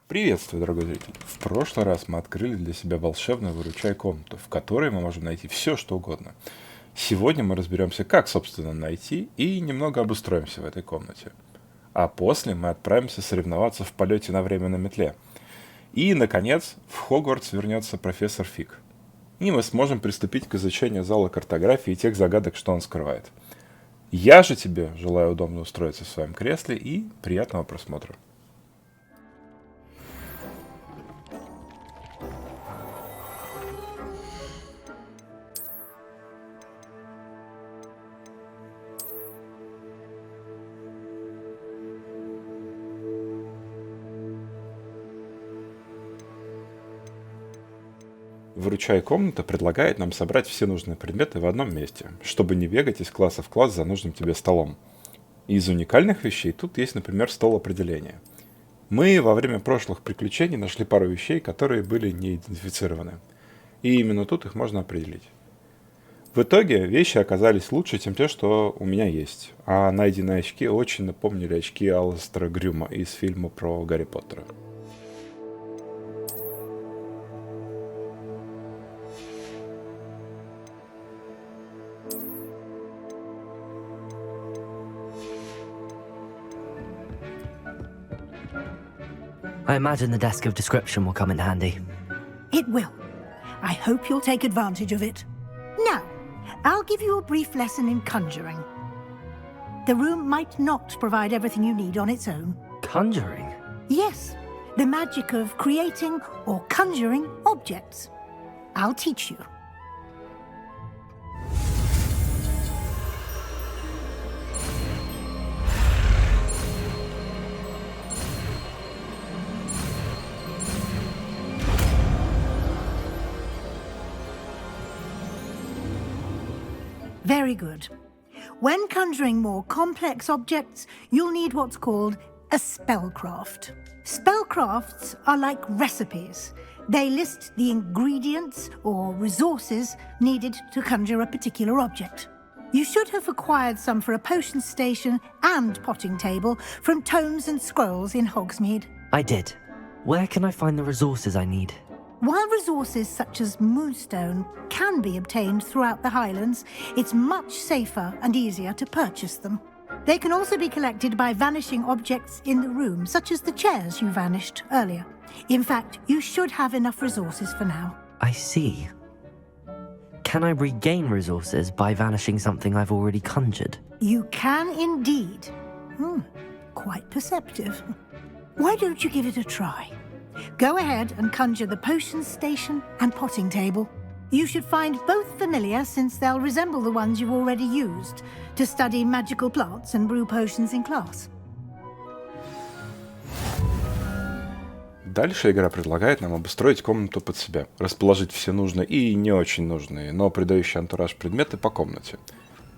Приветствую, дорогой зритель! В прошлый раз мы открыли для себя волшебную «Выручай-комнату», в которой мы можем найти все, что угодно. Сегодня мы разберемся, как, собственно, найти, и немного обустроимся в этой комнате. А после мы отправимся соревноваться в полете на время на метле. И, наконец, в Хогвартс вернется профессор Фиг. И мы сможем приступить к изучению зала картографии и тех загадок, что он скрывает. Я же тебе желаю удобно устроиться в своем кресле и приятного просмотра. Выручай-комната предлагает нам собрать все нужные предметы в одном месте, чтобы не бегать из класса в класс за нужным тебе столом. Из уникальных вещей тут есть, например, стол определения. Мы во время прошлых приключений нашли пару вещей, которые были не идентифицированы. И именно тут их можно определить. В итоге вещи оказались лучше, чем те, что у меня есть. А найденные очки очень напомнили очки Алластера Грюма из фильма про Гарри Поттера. I imagine the desk of description will come in handy. It will. I hope you'll take advantage of it. Now, I'll give you a brief lesson in conjuring. The room might not provide everything you need on its own. Conjuring? Yes, the magic of creating or conjuring objects. I'll teach you. Very good. When conjuring more complex objects, you'll need what's called a spellcraft. Spellcrafts are like recipes. They list the ingredients or resources needed to conjure a particular object. You should have acquired some for a potion station and potting table from tomes and scrolls in Hogsmeade. I did. Where can I find the resources I need? While resources such as moonstone can be obtained throughout the Highlands, it's much safer and easier to purchase them. They can also be collected by vanishing objects in the room, such as the chairs you vanished earlier. In fact, you should have enough resources for now. I see. Can I regain resources by vanishing something I've already conjured? You can indeed. Quite perceptive. Why don't you give it a try? Go ahead and conjure the potion station and potting table. You should find both familiar, since they'll resemble the ones you've already used to study magical plants and brew potions in class. Дальше игра предлагает нам обустроить комнату под себя, расположить все нужные и не очень нужные, но придающие антураж предметы по комнате.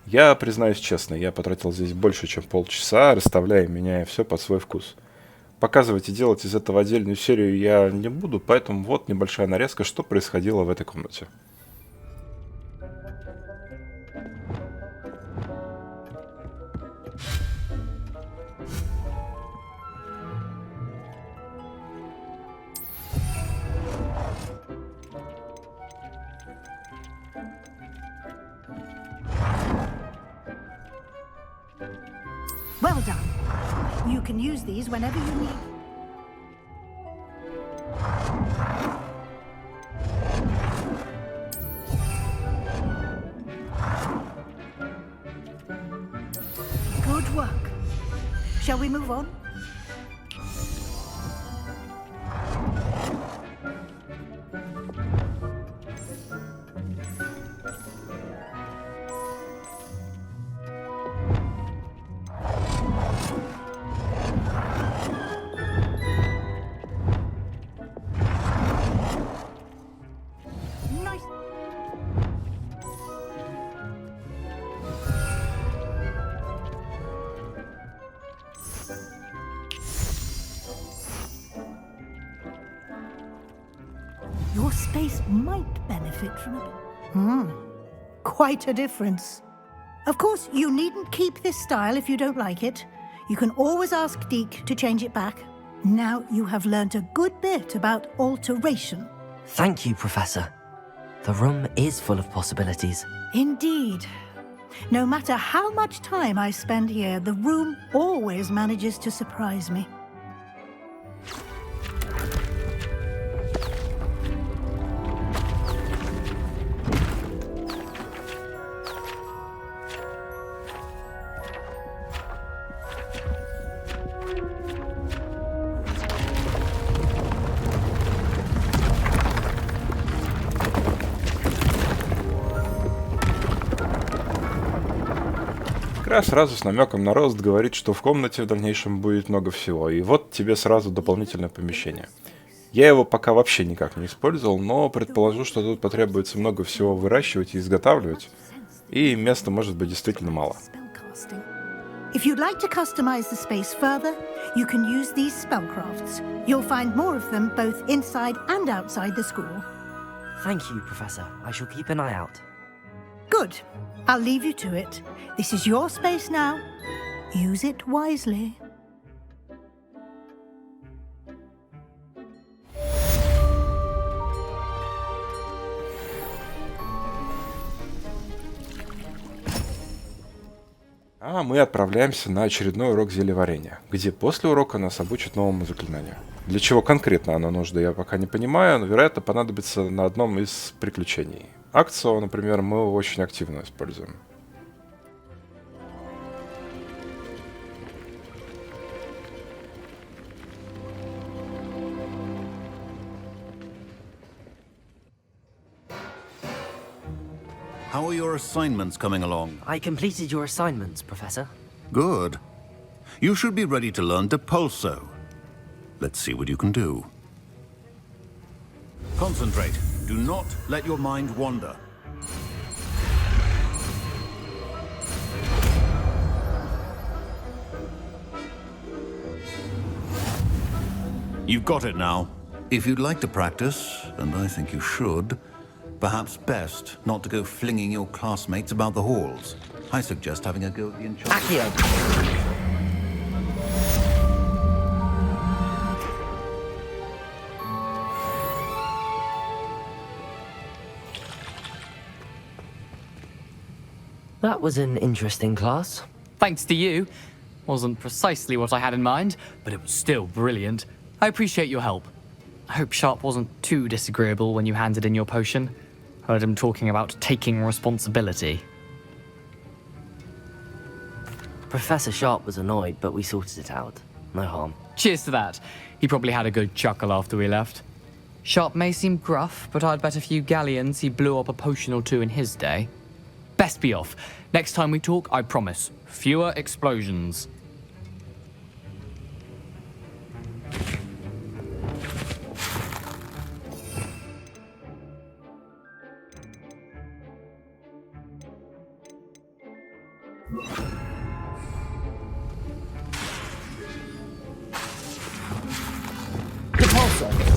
Я признаюсь честно, я потратил здесь больше, чем полчаса, расставляя и меняя все под свой вкус. Показывать и делать из этого отдельную серию я не буду, поэтому вот небольшая нарезка, что происходило в этой комнате. Well done. You can use these whenever you need. Good work. Shall we move on? Your space might benefit from it. Quite a difference. Of course, you needn't keep this style if you don't like it. You can always ask Deke to change it back. Now you have learnt a good bit about alteration. Thank you, Professor. The room is full of possibilities. Indeed. No matter how much time I spend here, the room always manages to surprise me. Игра сразу с намеком на рост говорит, что в комнате в дальнейшем будет много всего, и вот тебе сразу дополнительное помещение. Я его пока вообще никак не использовал, но предположу, что тут потребуется много всего выращивать и изготавливать, и места может быть действительно мало. If you'd like to customize the space further, you can use these spellcrafts. You'll find more of them both inside and outside the school. Thank you, Professor. I shall keep an eye out. Good. I'll leave you to it. This is your space now. Use it wisely. А мы отправляемся на очередной урок зельеварения, где после урока нас обучат новому заклинанию. Для чего конкретно оно нужно, я пока не понимаю, но, вероятно, понадобится на одном из приключений. Акцию, например, мы очень активно используем. How are your assignments coming along? I completed your assignments, Professor. Good. You should be ready to learn Depulso. Let's see what you can do. Concentrate. Do not let your mind wander. You've got it now. If you'd like to practice, and I think you should, perhaps best not to go flinging your classmates about the halls. I suggest having a go at the enchantment. Accio! That was an interesting class. Thanks to you. Wasn't precisely what I had in mind, but it was still brilliant. I appreciate your help. I hope Sharp wasn't too disagreeable when you handed in your potion. Heard him talking about taking responsibility. Professor Sharp was annoyed, but we sorted it out. No harm. Cheers to that. He probably had a good chuckle after we left. Sharp may seem gruff, but I'd bet a few galleons he blew up a potion or two in his day. Best be off. Next time we talk, I promise, fewer explosions.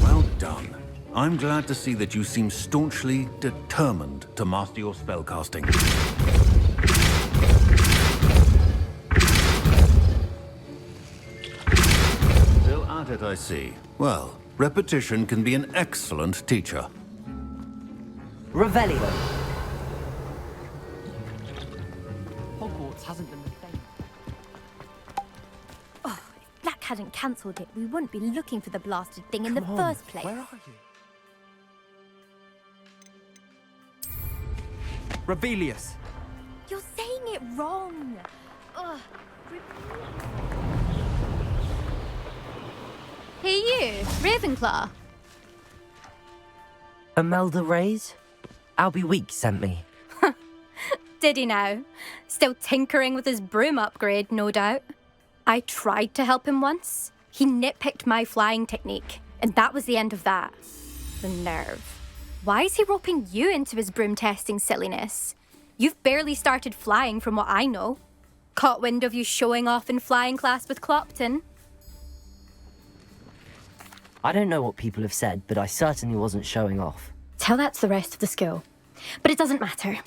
Well done. I'm glad to see that you seem staunchly determined to master your spellcasting. Still at it, I see. Well, repetition can be an excellent teacher. Revelio. Hogwarts hasn't been the same. Oh, if Black hadn't cancelled it, we wouldn't be looking for the blasted thing in the first place. Where are you? Rebellious. You're saying it wrong. Ugh. Hey you, Ravenclaw. Imelda Reyes? Albie Week sent me. Did he now? Still tinkering with his broom upgrade, no doubt. I tried to help him once. He nitpicked my flying technique, and that was the end of that. The nerve. Why is he roping you into his broom testing silliness? You've barely started flying from what I know. Caught wind of you showing off in flying class with Clopton. I don't know what people have said, but I certainly wasn't showing off. Tell that to the rest of the school. But it doesn't matter.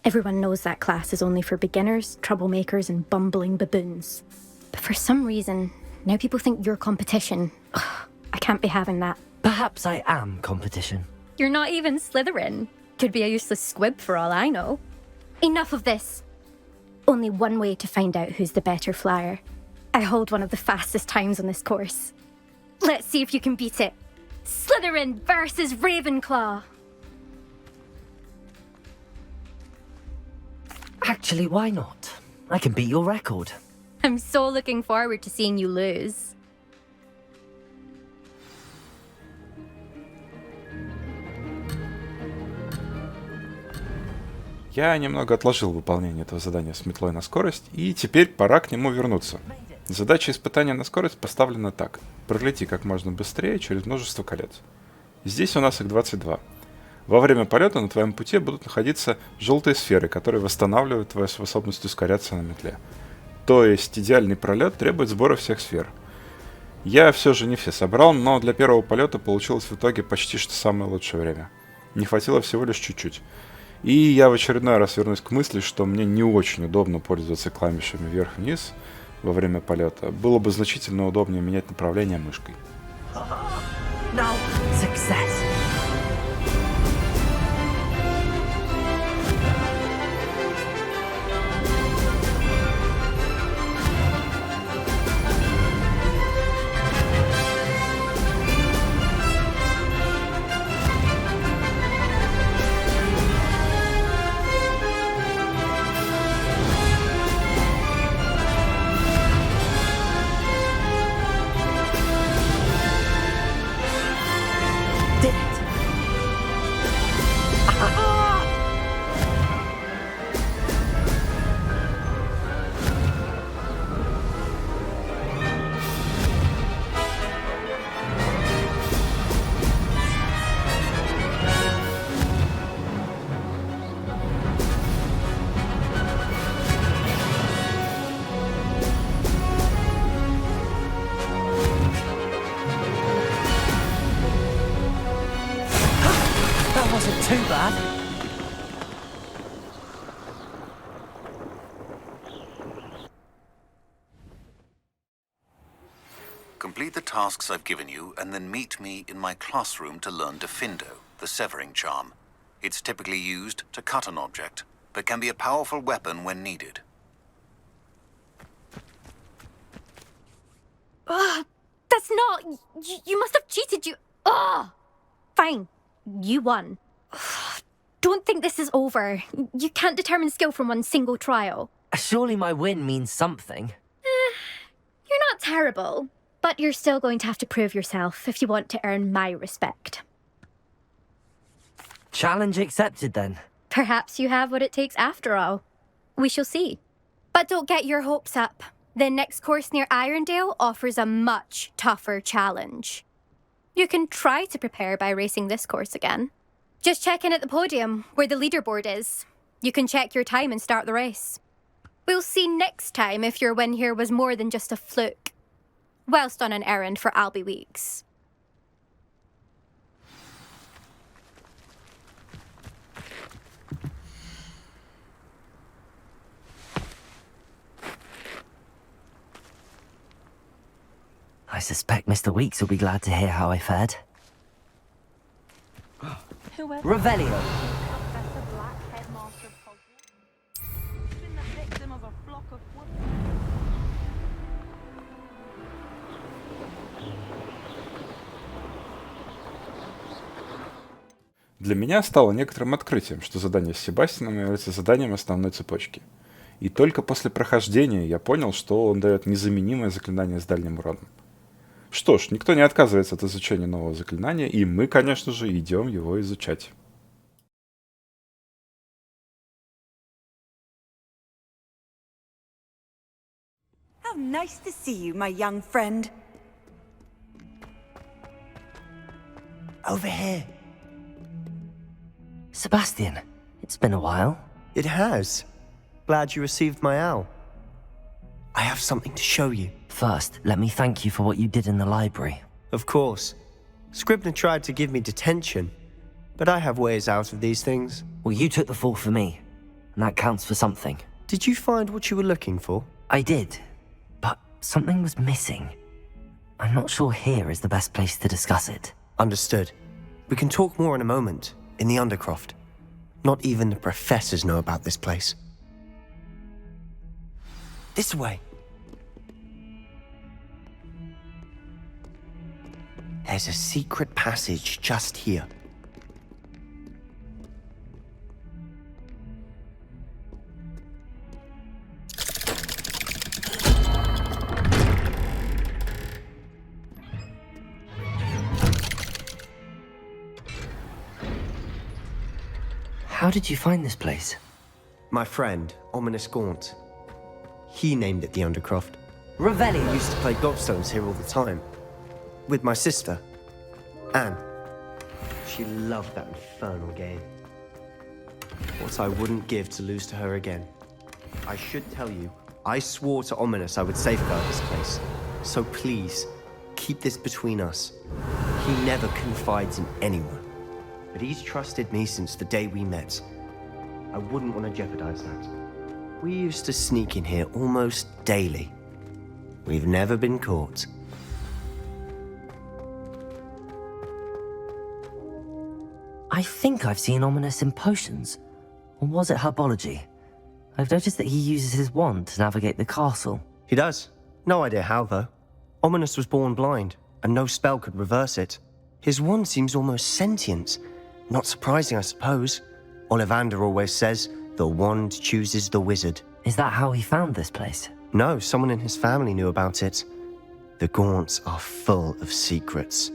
Everyone knows that class is only for beginners, troublemakers, and bumbling baboons. But for some reason, now people think you're competition, I can't be having that. Perhaps I am competition. You're not even Slytherin. Could be a useless squib for all I know. Enough of this. Only one way to find out who's the better flyer. I hold one of the fastest times on this course. Let's see if you can beat it. Slytherin versus Ravenclaw. Actually, why not? I can beat your record. I'm so looking forward to seeing you lose. Я немного отложил выполнение этого задания с метлой на скорость, и теперь пора к нему вернуться. Задача испытания на скорость поставлена так. Пролети как можно быстрее через множество колец. Здесь у нас их 22. Во время полета на твоем пути будут находиться желтые сферы, которые восстанавливают твою способность ускоряться на метле. То есть идеальный пролет требует сбора всех сфер. Я все же не все собрал, но для первого полета получилось в итоге почти что самое лучшее время. Не хватило всего лишь чуть-чуть. И я в очередной раз вернусь к мысли, что мне не очень удобно пользоваться клавишами вверх-вниз во время полета. Было бы значительно удобнее менять направление мышкой. Now, success. Did it. That wasn't too bad. Complete the tasks I've given you and then meet me in my classroom to learn Diffindo, the severing charm. It's typically used to cut an object, but can be a powerful weapon when needed. That's not... You must have cheated, you... Fine. You won. Don't think this is over. You can't determine skill from one single trial. Surely my win means something. You're not terrible, but you're still going to have to prove yourself if you want to earn my respect. Challenge accepted then. Perhaps you have what it takes after all. We shall see. But don't get your hopes up. The next course near Irondale offers a much tougher challenge. You can try to prepare by racing this course again. Just check in at the podium, where the leaderboard is. You can check your time and start the race. We'll see next time if your win here was more than just a fluke. Whilst on an errand for Albie Weeks. I suspect Mr. Weeks will be glad to hear how I fared. Revelio. Для меня стало некоторым открытием, что задание с Себастьяном является заданием основной цепочки. И только после прохождения я понял, что он дает незаменимое заклинание с дальним уроном. Что ж, никто не отказывается от изучения нового заклинания, и мы, конечно же, идем его изучать. How nice to see you, my young friend. Over here. Sebastian, it's been a while. It has. Glad you received my owl. I have something to show you. First, let me thank you for what you did in the library. Of course. Scribner tried to give me detention, but I have ways out of these things. Well, you took the fall for me, and that counts for something. Did you find what you were looking for? I did, but something was missing. I'm not sure here is the best place to discuss it. Understood. We can talk more in a moment, in the Undercroft. Not even the professors know about this place. This way. There's a secret passage just here. How did you find this place? My friend, Ominous Gaunt. He named it the Undercroft. Ravelli used to play gobstones here all the time. With my sister, Anne. She loved that infernal game. What I wouldn't give to lose to her again. I should tell you, I swore to Ominous I would safeguard this place. So please, keep this between us. He never confides in anyone. But he's trusted me since the day we met. I wouldn't want to jeopardize that. We used to sneak in here almost daily. We've never been caught. I think I've seen Ominous in potions. Or was it herbology? I've noticed that he uses his wand to navigate the castle. He does. No idea how, though. Ominous was born blind, and no spell could reverse it. His wand seems almost sentient. Not surprising, I suppose. Ollivander always says, the wand chooses the wizard. Is that how he found this place? No, someone in his family knew about it. The Gaunts are full of secrets.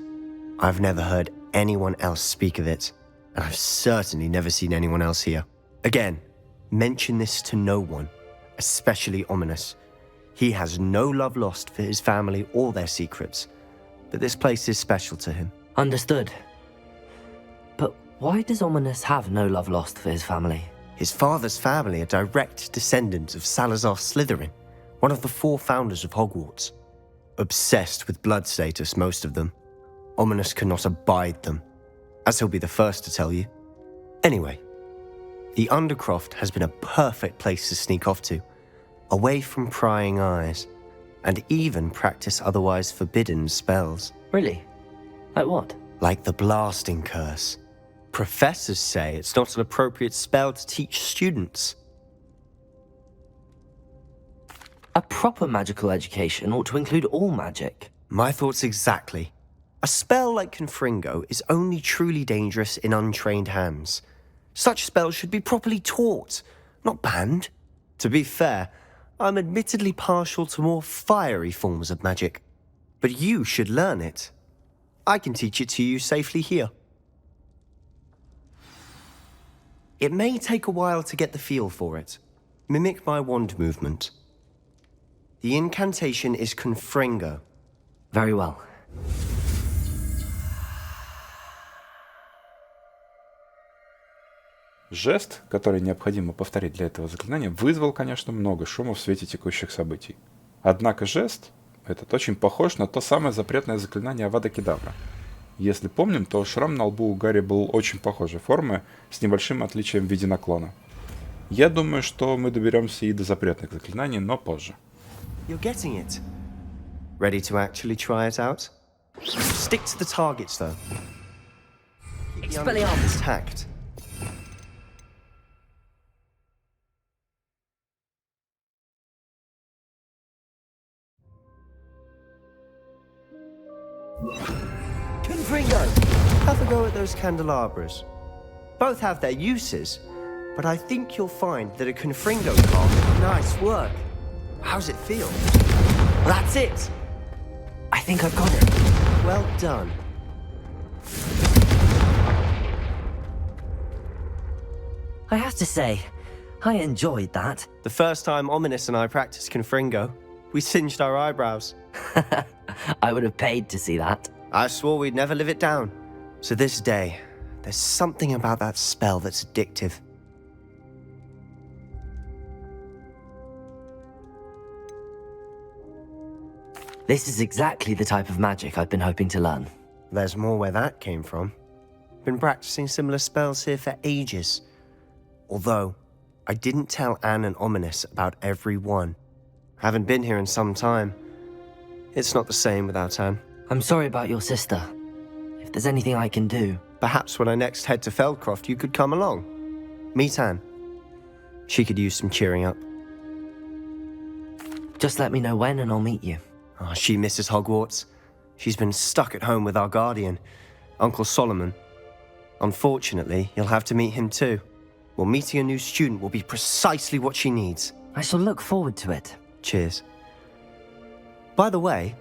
I've never heard anyone else speak of it, and I've certainly never seen anyone else here. Again, mention this to no one, especially Ominous. He has no love lost for his family or their secrets, but this place is special to him. Understood. But why does Ominous have no love lost for his family? His father's family are direct descendants of Salazar Slytherin, one of the 4 founders of Hogwarts. Obsessed with blood status, most of them. Ominous cannot abide them, as he'll be the first to tell you. Anyway, the Undercroft has been a perfect place to sneak off to, away from prying eyes, and even practice otherwise forbidden spells. Really? Like what? Like the blasting curse. Professors say it's not an appropriate spell to teach students. A proper magical education ought to include all magic. My thoughts exactly. A spell like Confringo is only truly dangerous in untrained hands. Such spells should be properly taught, not banned. To be fair, I'm admittedly partial to more fiery forms of magic. But you should learn it. I can teach it to you safely here. It may take a while to get the feel for it. Mimic my wand movement. The incantation is Confringo. Very well. Жест, который необходимо повторить для этого заклинания, вызвал, конечно, много шума в свете текущих событий. Однако жест этот очень похож на то самое запретное заклинание Авада Кедавра. Если помним, то шрам на лбу у Гарри был очень похожей формы, с небольшим отличием в виде наклона. Я думаю, что мы доберемся и до запретных заклинаний, но позже. You're getting it. Ready to actually try it out? Stick to the targets, though. Expelliarmus. Tact. Confringo! Have a go at those candelabras. Both have their uses, but I think you'll find that a Confringo card... Nice work. How's it feel? That's it! I think I've got it. Well done. I have to say, I enjoyed that. The first time Ominous and I practiced Confringo, we singed our eyebrows. I would have paid to see that. I swore we'd never live it down. To this day, there's something about that spell that's addictive. This is exactly the type of magic I've been hoping to learn. There's more where that came from. Been practicing similar spells here for ages. Although, I didn't tell Anne and Ominous about every one. Haven't been here in some time. It's not the same without Anne. I'm sorry about your sister. If there's anything I can do... Perhaps when I next head to Feldcroft, you could come along. Meet Anne. She could use some cheering up. Just let me know when and I'll meet you. Oh, she misses Hogwarts. She's been stuck at home with our guardian, Uncle Solomon. Unfortunately, you'll have to meet him too. Well, meeting a new student will be precisely what she needs. I shall look forward to it. Cheers. By the way,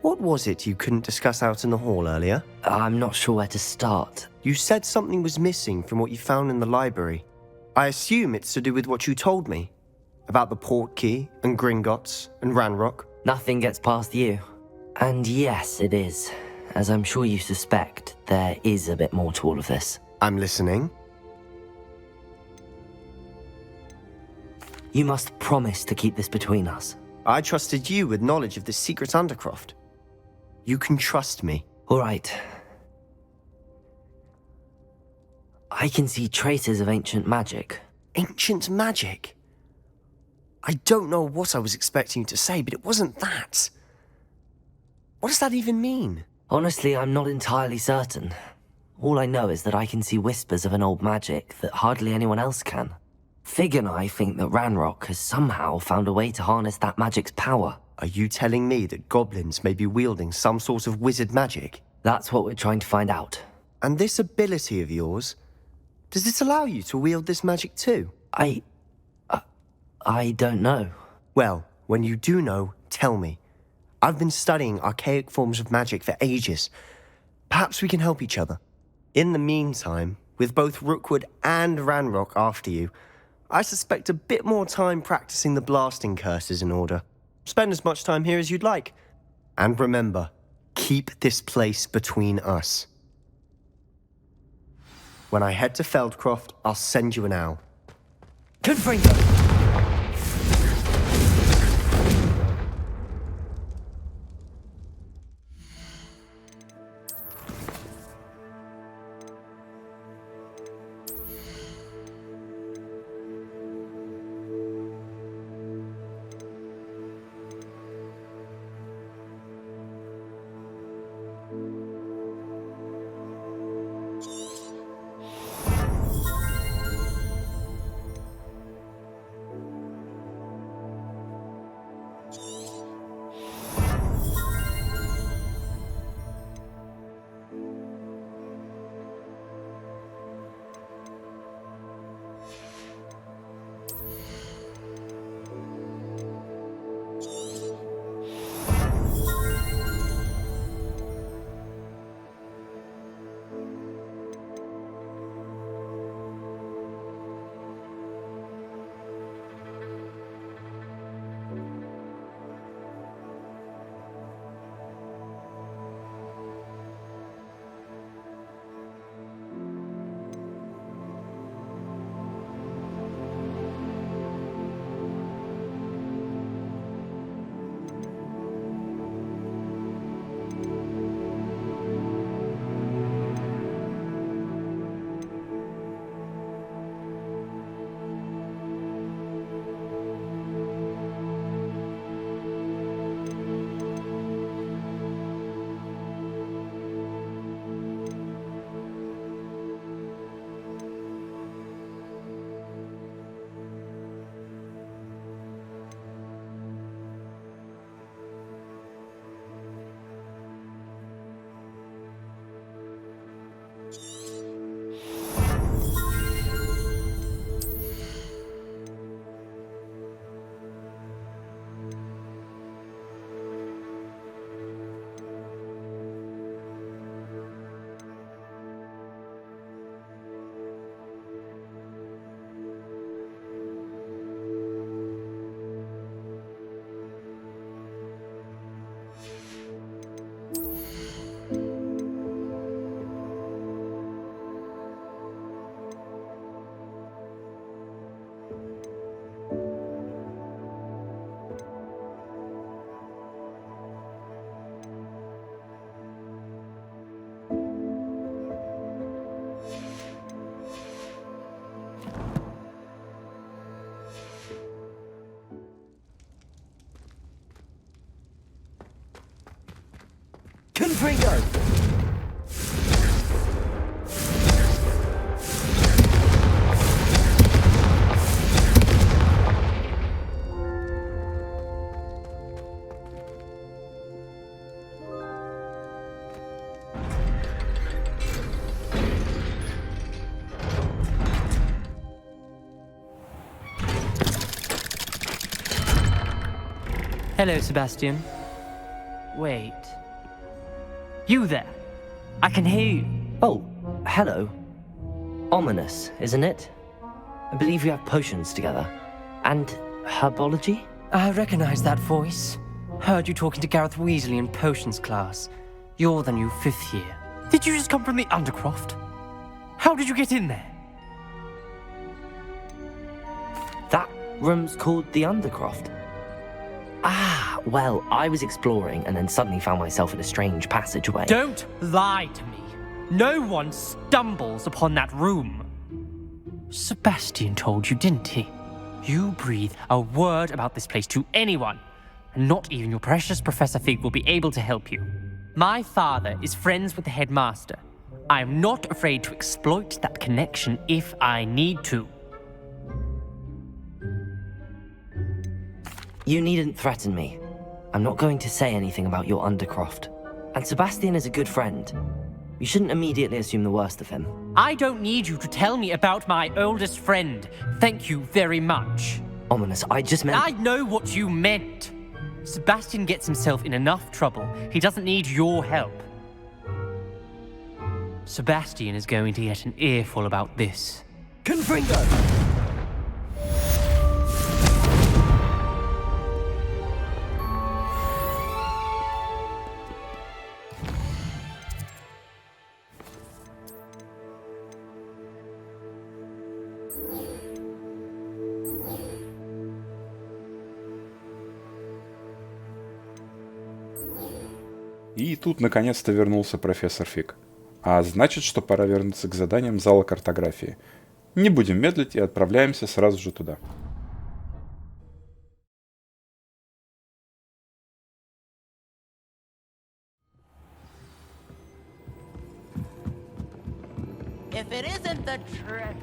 what was it you couldn't discuss out in the hall earlier? I'm not sure where to start. You said something was missing from what you found in the library. I assume it's to do with what you told me. About the Portkey, and Gringotts, and Ranrock. Nothing gets past you. And yes, it is. As I'm sure you suspect, there is a bit more to all of this. I'm listening. You must promise to keep this between us. I trusted you with knowledge of the secret Undercroft. You can trust me. All right. I can see traces of ancient magic. Ancient magic? I don't know what I was expecting you to say, but it wasn't that. What does that even mean? Honestly, I'm not entirely certain. All I know is that I can see whispers of an old magic that hardly anyone else can. Fig and I think that Ranrock has somehow found a way to harness that magic's power. Are you telling me that goblins may be wielding some sort of wizard magic? That's what we're trying to find out. And this ability of yours, does it allow you to wield this magic too? I don't know. Well, when you do know, tell me. I've been studying archaic forms of magic for ages. Perhaps we can help each other. In the meantime, with both Rookwood and Ranrock after you, I suspect a bit more time practicing the blasting curse is in order. Spend as much time here as you'd like. And remember, keep this place between us. When I head to Feldcroft, I'll send you an owl. Confringo! Hello, Sebastian. Wait. You there? I can hear you. Oh, hello. Ominous, isn't it? I believe we have potions together. And herbology? I recognize that voice. Heard you talking to Gareth Weasley in potions class. You're the new 5th year. Did you just come from the Undercroft? How did you get in there? That room's called the Undercroft. Ah, well, I was exploring and then suddenly found myself in a strange passageway. Don't lie to me. No one stumbles upon that room. Sebastian told you, didn't he? You breathe a word about this place to anyone, and not even your precious Professor Fig will be able to help you. My father is friends with the headmaster. I am not afraid to exploit that connection if I need to. You needn't threaten me. I'm not going to say anything about your Undercroft. And Sebastian is a good friend. You shouldn't immediately assume the worst of him. I don't need you to tell me about my oldest friend. Thank you very much. Ominous, I just meant... I know what you meant. Sebastian gets himself in enough trouble. He doesn't need your help. Sebastian is going to get an earful about this. Confringo! И тут наконец-то вернулся профессор Фиг. А значит, что пора вернуться к заданиям зала картографии. Не будем медлить и отправляемся сразу же туда. If it isn't the trick.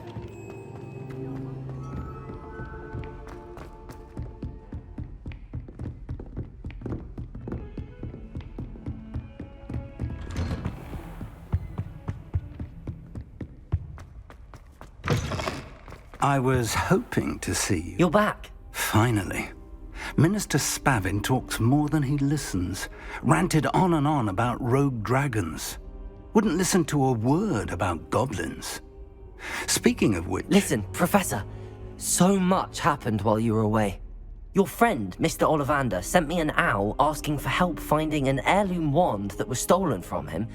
I was hoping to see you. You're back. Finally. Minister Spavin talks more than he listens. Ranted on and on about rogue dragons. Wouldn't listen to a word about goblins. Speaking of which... Listen, Professor. So much happened while you were away. Your friend, Mr. Ollivander, sent me an owl asking for help finding an heirloom wand that was stolen from him.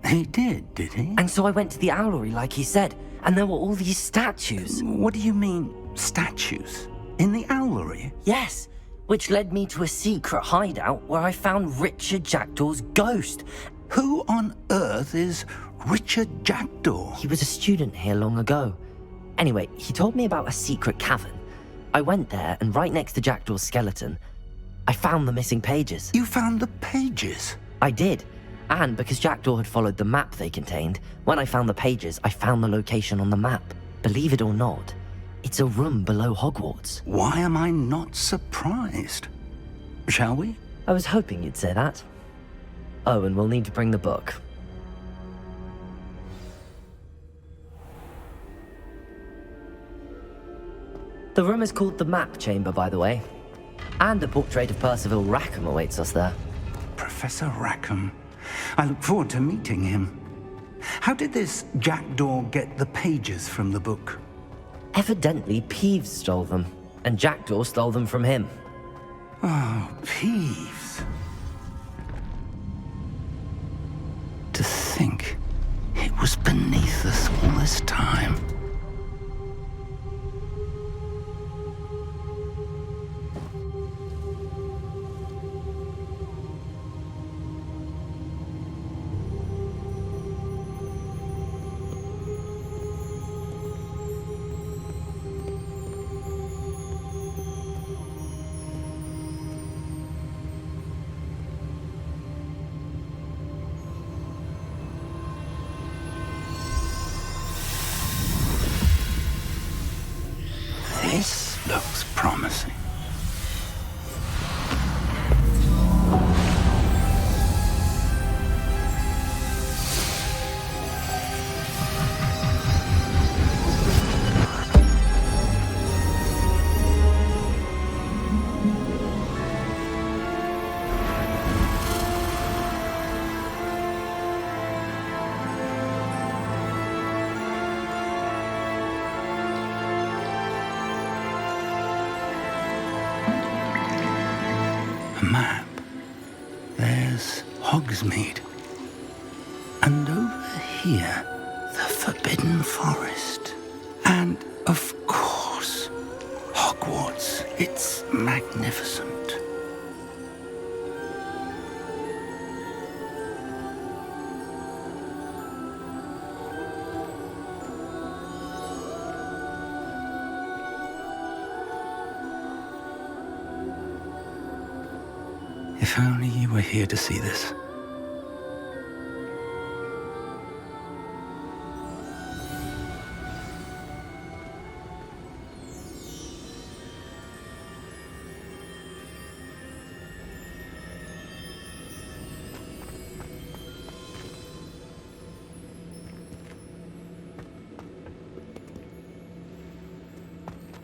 He did he? And so I went to the owlery like he said, and there were all these statues. What do you mean, statues? In the owlery? Yes, which led me to a secret hideout where I found Richard Jackdaw's ghost. Who on earth is Richard Jackdaw? He was a student here long ago. Anyway, he told me about a secret cavern. I went there, and right next to Jackdaw's skeleton, I found the missing pages. You found the pages? I did. And because Jackdaw had followed the map they contained, when I found the pages, I found the location on the map. Believe it or not, it's a room below Hogwarts. Why am I not surprised? Shall we? I was hoping you'd say that. Oh, and we'll need to bring the book. The room is called the Map Chamber, by the way. And a portrait of Percival Rackham awaits us there. Professor Rackham. I look forward to meeting him. How did this Jackdaw get the pages from the book? Evidently, Peeves stole them, and Jackdaw stole them from him. Oh, Peeves. To think it was beneath us all this time. This looks promising. Hogsmeade. And over here, the Forbidden Forest. And, of course, Hogwarts. It's magnificent. If only you were here to see this.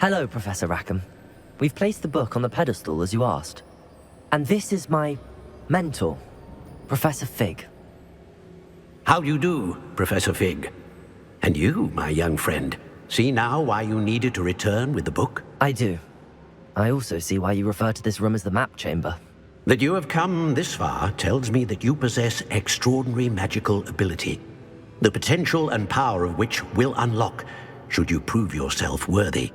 Hello, Professor Rackham. We've placed the book on the pedestal as you asked. And this is my mentor, Professor Fig. How do you do, Professor Fig? And you, my young friend, see now why you needed to return with the book? I do. I also see why you refer to this room as the map chamber. That you have come this far tells me that you possess extraordinary magical ability, the potential and power of which will unlock should you prove yourself worthy.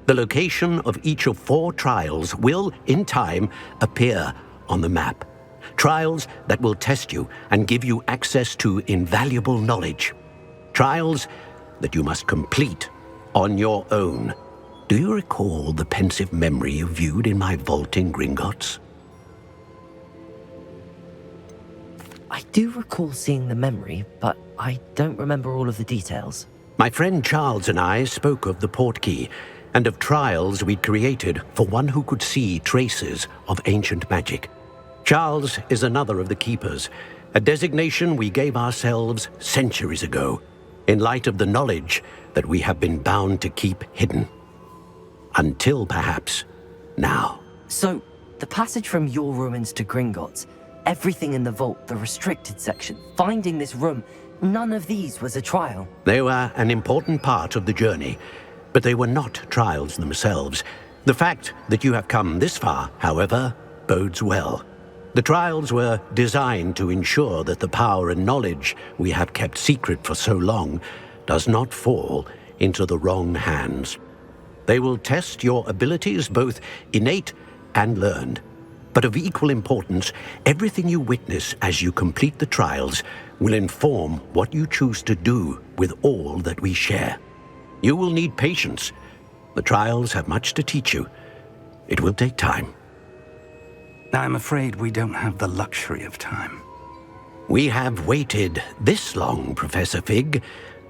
The location of each of 4 trials will, in time, appear on the map. Trials that will test you and give you access to invaluable knowledge. Trials that you must complete on your own. Do you recall the pensive memory you viewed in my vault in Gringotts? I do recall seeing the memory, but I don't remember all of the details. My friend Charles and I spoke of the portkey and of trials we'd created for one who could see traces of ancient magic. Charles is another of the keepers, a designation we gave ourselves centuries ago, in light of the knowledge that we have been bound to keep hidden. Until perhaps now. So, the passage from your ruins to Gringotts, everything in the vault, the restricted section, finding this room, none of these was a trial. They were an important part of the journey, but they were not trials themselves. The fact that you have come this far, however, bodes well. The trials were designed to ensure that the power and knowledge we have kept secret for so long does not fall into the wrong hands. They will test your abilities, both innate and learned. But of equal importance, everything you witness as you complete the trials will inform what you choose to do with all that we share. You will need patience. The trials have much to teach you. It will take time. I'm afraid we don't have the luxury of time. We have waited this long, Professor Fig.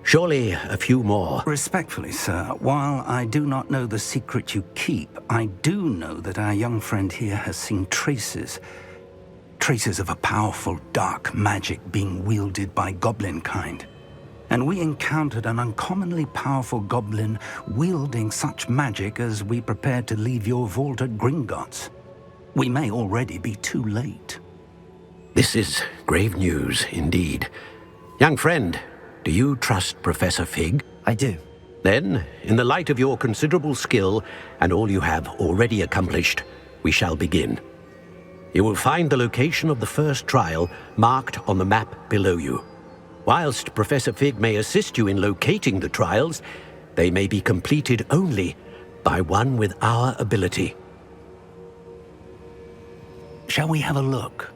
Surely a few more. Respectfully, sir, while I do not know the secret you keep, I do know that our young friend here has seen traces of a powerful dark magic being wielded by goblin kind. And we encountered an uncommonly powerful goblin wielding such magic as we prepared to leave your vault at Gringotts. We may already be too late. This is grave news indeed. Young friend, do you trust Professor Fig? I do. Then, in the light of your considerable skill and all you have already accomplished, we shall begin. You will find the location of the first trial marked on the map below you. Whilst Professor Fig may assist you in locating the trials, they may be completed only by one with our ability. Shall we have a look?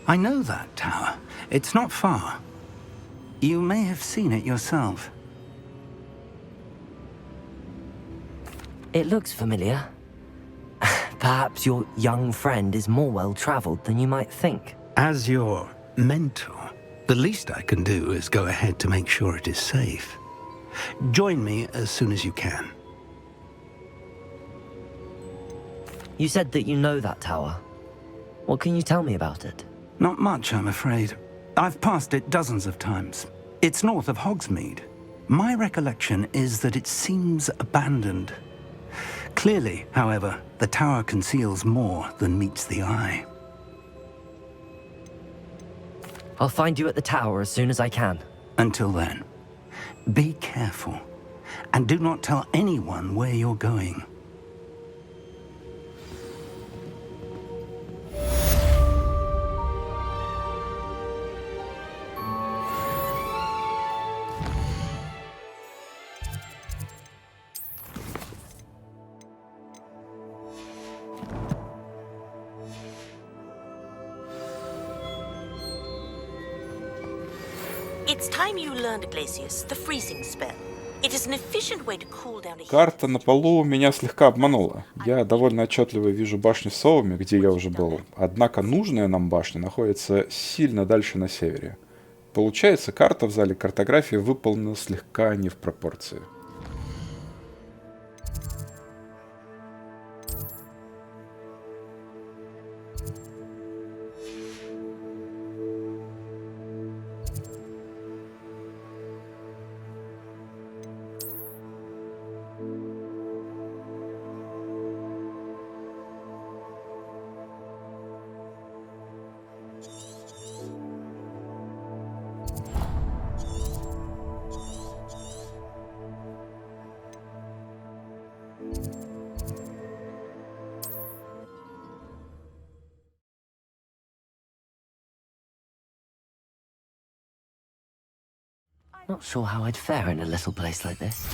I know that tower. It's not far. You may have seen it yourself. It looks familiar. Perhaps your young friend is more well-traveled than you might think. As your mentor, the least I can do is go ahead to make sure it is safe. Join me as soon as you can. You said that you know that tower. What can you tell me about it? Not much, I'm afraid. I've passed it dozens of times. It's north of Hogsmeade. My recollection is that it seems abandoned. Clearly, however, the tower conceals more than meets the eye. I'll find you at the tower as soon as I can. Until then, be careful, and do not tell anyone where you're going. It's time you learned, Glacius, the freezing spell. It is an efficient way to cool down a heat. Карта на полу меня слегка обманула. Я довольно отчетливо вижу башню с совами, где я уже был. Однако нужная нам башня находится сильно дальше на севере. Получается, карта в зале картографии выполнена слегка не в пропорции. Not sure how I'd fare in a little place like this.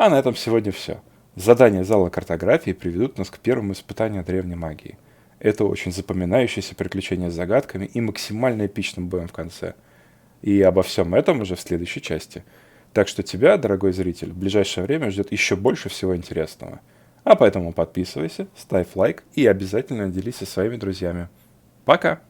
А на этом сегодня все. Задания зала картографии приведут нас к первому испытанию древней магии. Это очень запоминающееся приключение с загадками и максимально эпичным боем в конце. И обо всем этом уже в следующей части. Так что тебя, дорогой зритель, в ближайшее время ждет еще больше всего интересного. А поэтому подписывайся, ставь лайк и обязательно делись со своими друзьями. Пока!